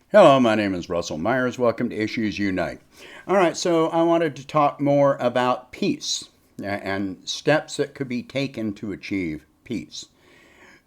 Hello, my name is Russell Myers. Welcome to Issues Unite. All right, so I wanted to talk more about peace and steps that could be taken to achieve peace.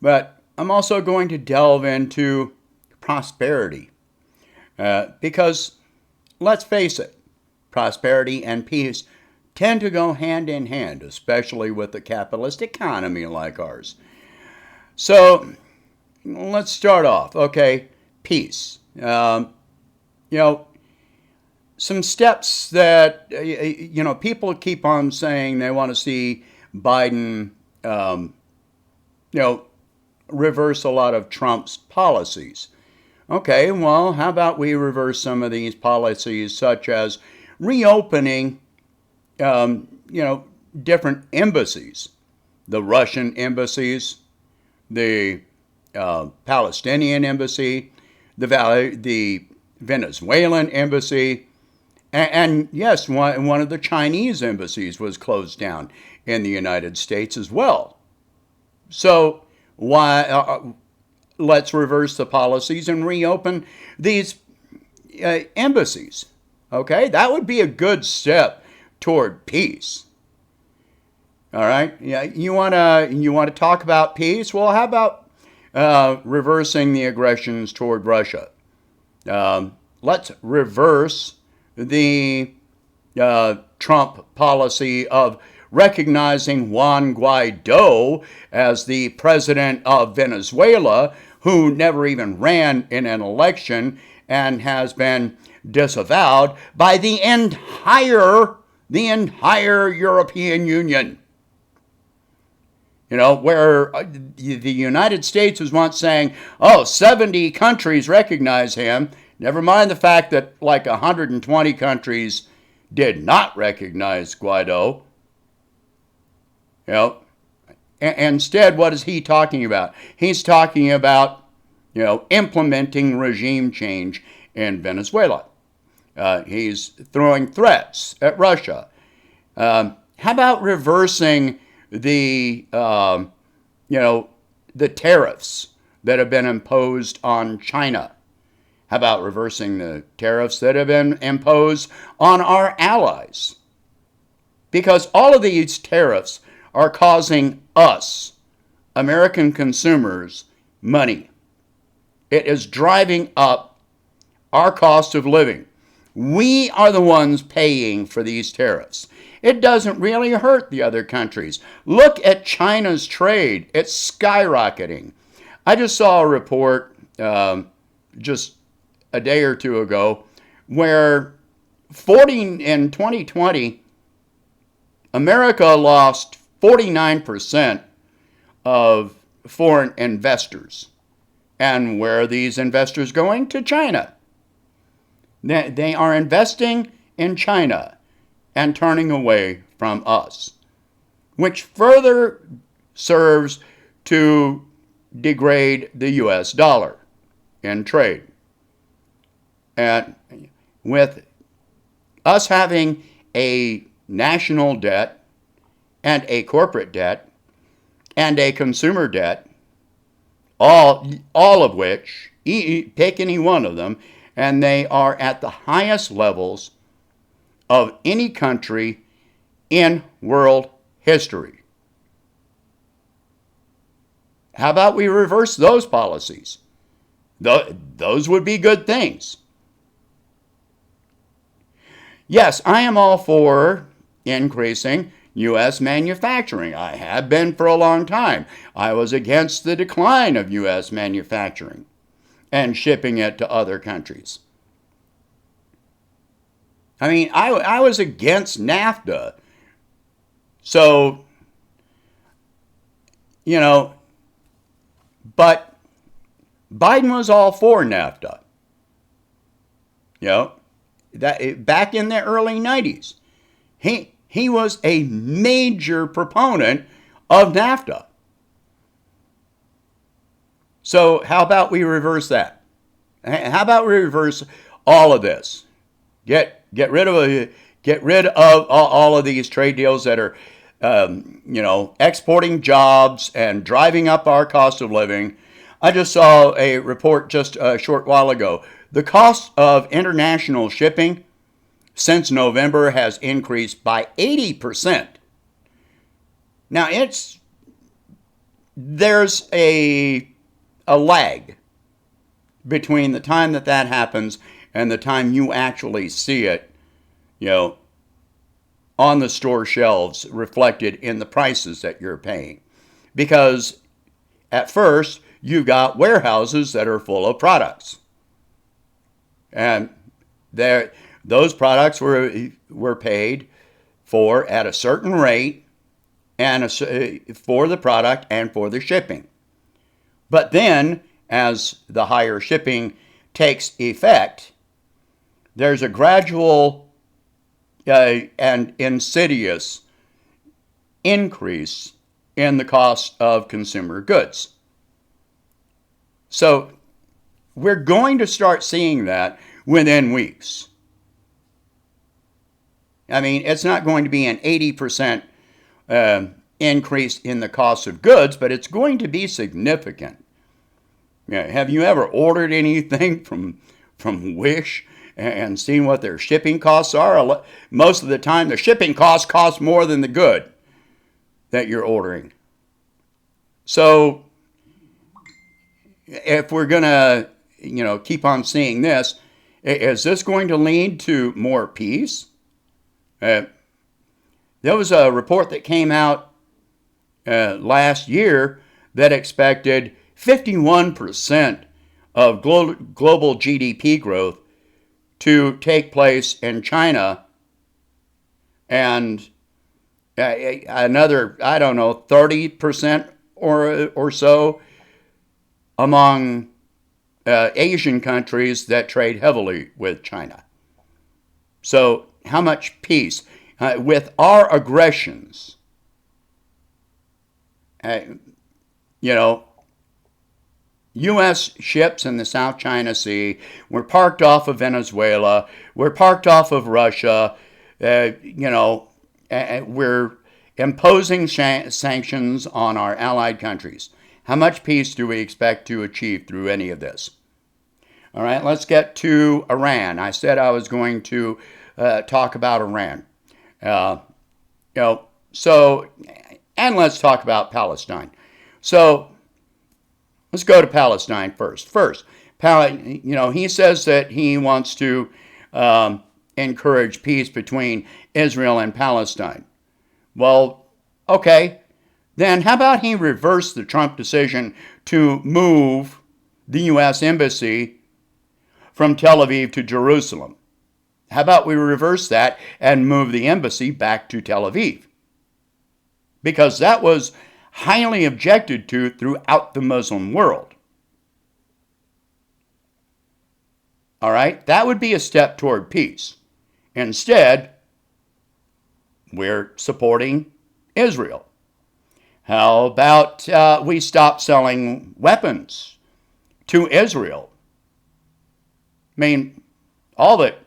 But I'm also going to delve into prosperity because let's face it, prosperity and peace tend to go hand in hand, especially with a capitalist economy like ours. So let's start off. Okay, peace. You know, some steps that people keep on saying they want to see Biden, um, you know, reverse a lot of Trump's policies. Okay, well, how about we reverse some of these policies, such as reopening, different embassies, the Russian embassies, the Palestinian embassy, the Venezuelan embassy, and yes, one of the Chinese embassies was closed down in the United States as well. So why let's reverse the policies and reopen these embassies? Okay, that would be a good step toward peace. All right, yeah, you want to talk about peace? Well, how about reversing the aggressions toward Russia? Let's reverse the Trump policy of recognizing Juan Guaido as the president of Venezuela, who never even ran in an election and has been disavowed by the entire European Union. Where the United States was once saying, oh, 70 countries recognize him. Never mind the fact that like 120 countries did not recognize Guaido. Instead, what is he talking about? He's talking about, implementing regime change in Venezuela. He's throwing threats at Russia. How about reversing the the tariffs that have been imposed on China? How about reversing the tariffs that have been imposed on our allies? Because all of these tariffs are causing us, American consumers, money. It is driving up our cost of living. We are the ones paying for these tariffs. It doesn't really hurt the other countries. Look at China's trade. It's skyrocketing. I just saw a report just a day or two ago where in 2020, America lost 49% of foreign investors. And where are these investors going? To China. They are investing in China and turning away from us, which further serves to degrade the US dollar in trade. And with us having a national debt and a corporate debt and a consumer debt, all of which, pick any one of them, and they are at the highest levels of any country in world history. How about we reverse those policies? Those would be good things. Yes, I am all for increasing U.S. manufacturing. I have been for a long time. I was against the decline of U.S. manufacturing and shipping it to other countries. I mean, I was against NAFTA. So, but Biden was all for NAFTA. That back in the early 90s. He was a major proponent of NAFTA. So how about we reverse that? How about we reverse all of this? Get rid of all of these trade deals that are, exporting jobs and driving up our cost of living. I just saw a report just a short while ago. The cost of international shipping since November has increased by 80%. Now there's a lag between the time that happens and the time you actually see it, you know, on the store shelves reflected in the prices that you're paying. Because at first, you've got warehouses that are full of products. And those products were paid for at a certain rate and for the product and for the shipping. But then, as the higher shipping takes effect, there's a gradual and insidious increase in the cost of consumer goods. So we're going to start seeing that within weeks. I mean, it's not going to be an 80% increase in the cost of goods, but it's going to be significant. Yeah, have you ever ordered anything from Wish and seen what their shipping costs are? Most of the time, the shipping costs cost more than the good that you're ordering. So if we're going to, keep on seeing this, is this going to lead to more peace? There was a report that came out last year that expected 51% of global GDP growth to take place in China, and another, 30% or so among Asian countries that trade heavily with China. So how much peace? With our aggressions, U.S. ships in the South China Sea were parked off of Venezuela, were parked off of Russia, we're imposing sanctions on our allied countries. How much peace do we expect to achieve through any of this? All right, let's get to Iran. I said I was going to talk about Iran. And let's talk about Palestine. So let's go to Palestine first. He says that he wants to encourage peace between Israel and Palestine. Well, okay. Then how about he reverse the Trump decision to move the U.S. Embassy from Tel Aviv to Jerusalem? How about we reverse that and move the embassy back to Tel Aviv? Because that was highly objected to throughout the Muslim world. All right, that would be a step toward peace. Instead, we're supporting Israel. How about we stop selling weapons to Israel? I mean, all that,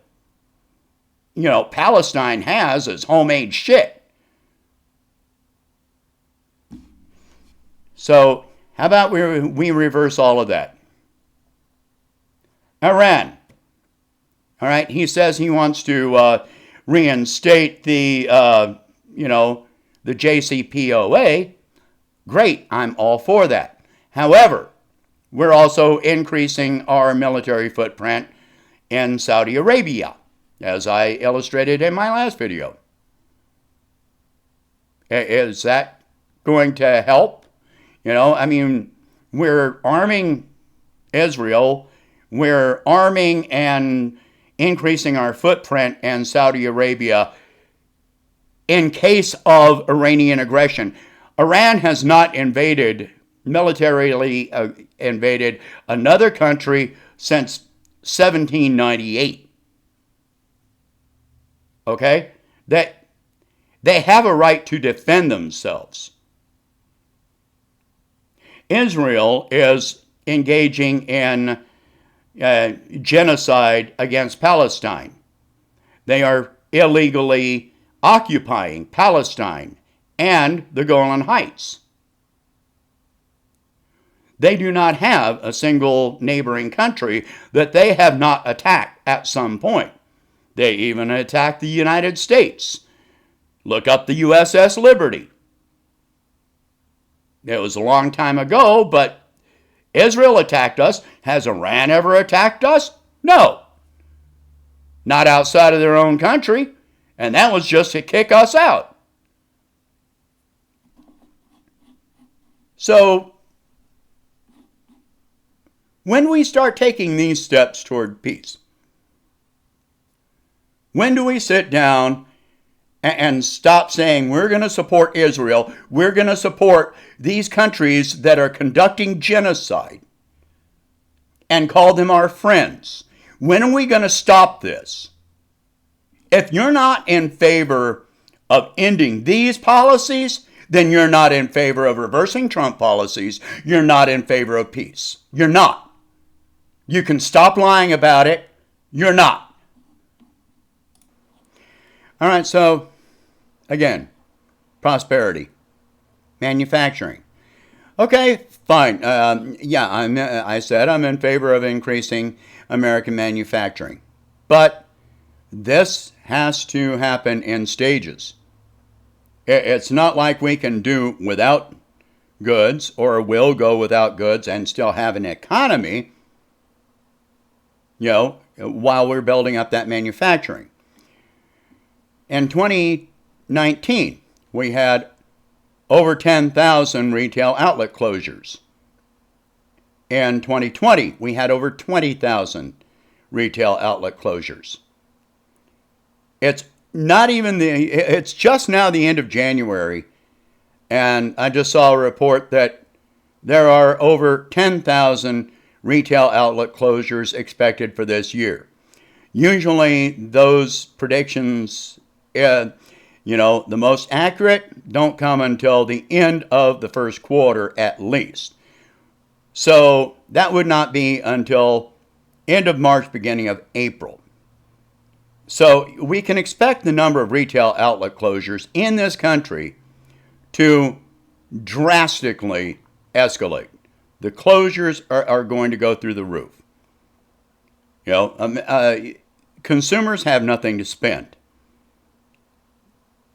Palestine has is homemade shit. So how about we reverse all of that? Iran. All right, he says he wants to reinstate the JCPOA. Great, I'm all for that. However, we're also increasing our military footprint in Saudi Arabia, as I illustrated in my last video. Is that going to help? We're arming Israel, we're arming and increasing our footprint in Saudi Arabia in case of Iranian aggression. Iran has not militarily invaded another country since 1798. Okay? They have a right to defend themselves. Israel is engaging in genocide against Palestine. They are illegally occupying Palestine and the Golan Heights. They do not have a single neighboring country that they have not attacked at some point. They even attacked the United States. Look up the USS Liberty. It was a long time ago, but Israel attacked us. Has Iran ever attacked us? No. Not outside of their own country. And that was just to kick us out. So, when we start taking these steps toward peace, when do we sit down and stop saying we're going to support Israel, we're going to support these countries that are conducting genocide, and call them our friends? When are we going to stop this? If you're not in favor of ending these policies, then you're not in favor of reversing Trump policies. You're not in favor of peace. You're not. You can stop lying about it. You're not. All right, so again, prosperity, manufacturing. Okay, fine. I said I'm in favor of increasing American manufacturing. But this has to happen in stages. It's not like we can do without goods or will go without goods and still have an economy, while we're building up that manufacturing. In 2019, we had over 10,000 retail outlet closures. In 2020, we had over 20,000 retail outlet closures. It's just now the end of January, and I just saw a report that there are over 10,000 retail outlet closures expected for this year. Usually those predictions, the most accurate, don't come until the end of the first quarter at least. So that would not be until end of March, beginning of April. So we can expect the number of retail outlet closures in this country to drastically escalate. The closures are going to go through the roof. Consumers have nothing to spend.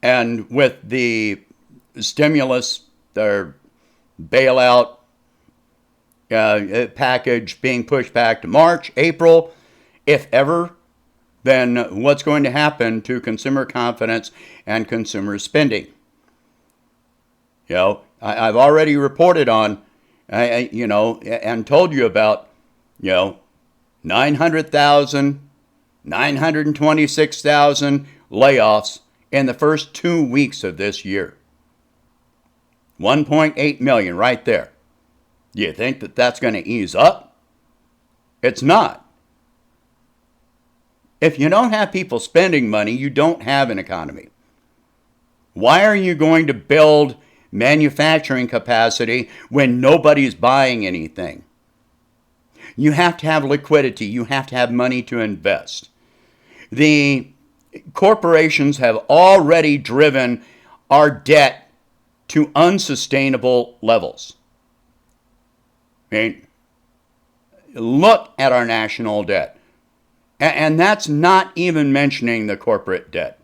And with the stimulus, their bailout package being pushed back to March, April, if ever, then what's going to happen to consumer confidence and consumer spending? I've already reported on, and told you about, 900,000, 926,000 layoffs in the first 2 weeks of this year. 1.8 million right there. Do you think that that's going to ease up? It's not. If you don't have people spending money, you don't have an economy. Why are you going to build manufacturing capacity when nobody's buying anything? You have to have liquidity. You have to have money to invest. The corporations have already driven our debt to unsustainable levels. Look at our national debt. And that's not even mentioning the corporate debt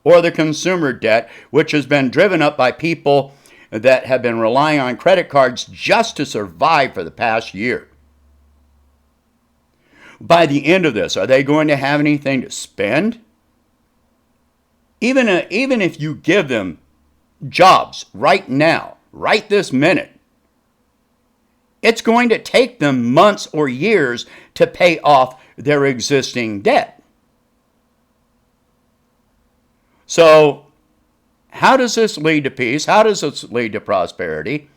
or the consumer debt, which has been driven up by people that have been relying on credit cards just to survive for the past year. By the end of this, are they going to have anything to spend? Even if you give them jobs right now, right this minute, it's going to take them months or years to pay off their existing debt. So, how does this lead to peace? How does this lead to prosperity?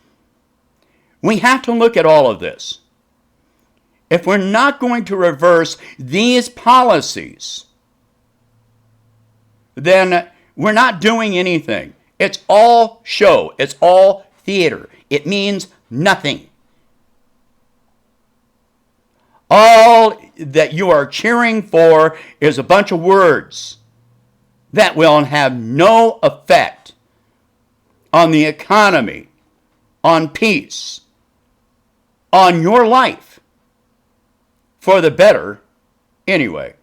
We have to look at all of this. If we're not going to reverse these policies, then we're not doing anything. It's all show. It's all theater. It means nothing. All that you are cheering for is a bunch of words that will have no effect on the economy, on peace, on your life for the better anyway.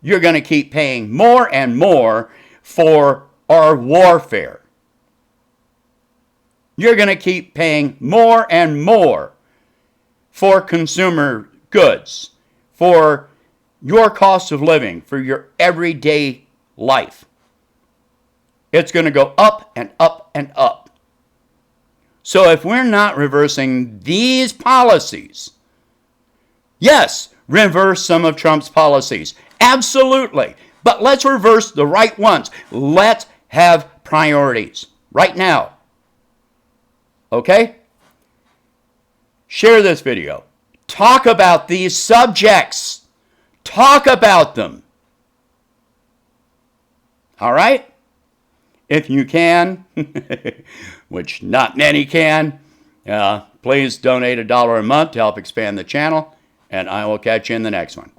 You're going to keep paying more and more for our warfare. You're going to keep paying more and more for consumer goods, for your cost of living, for your everyday life. It's going to go up and up and up. So if we're not reversing these policies, yes, reverse some of Trump's policies. Absolutely. But let's reverse the right ones. Let's have priorities right now. Okay? Share this video. Talk about these subjects. Talk about them. All right? If you can, which not many can, please donate $1 a month to help expand the channel, and I will catch you in the next one.